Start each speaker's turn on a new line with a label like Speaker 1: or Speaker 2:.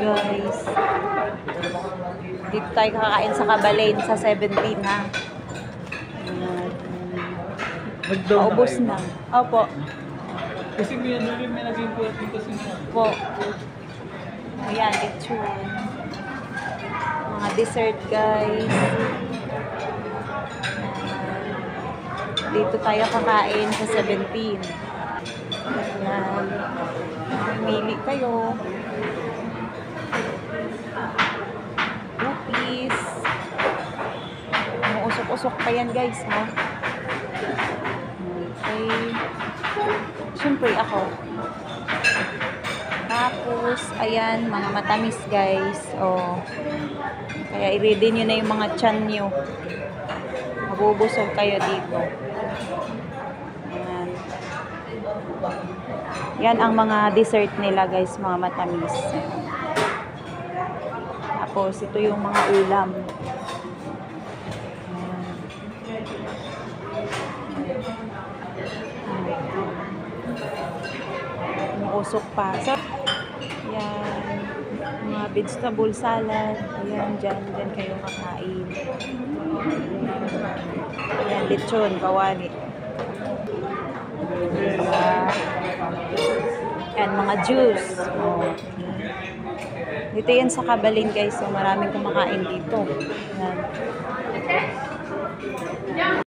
Speaker 1: guys. Dito tayo kakain sa Kabalain sa 17 ha. Paubos na. Opo.
Speaker 2: Kasi may naging puwet dito sa inyo.
Speaker 1: Po. Ayan, lechon. Mga dessert guys. Dito tayo kakain sa 17. Ayan. Mili kayo. Cookies. Usok-usok pa yan guys ha. Okay. Siyempre ako. Tapos, ayan, mga matamis guys. Oh. Kaya i-ready nyo na yung mga tiyan nyo. Mabubusog kayo dito. Ayan. Yan ang mga dessert nila guys, mga matamis. Tapos, ito yung mga ulam. Usok pa. So, yan. Mga vegetable salad. Ayan, dyan kayo kakain. Ayan, lechon, kawali. Ayan, mga juice. Okay. Dito yan sa Kabalain guys. So, maraming kumakain dito. Ayan.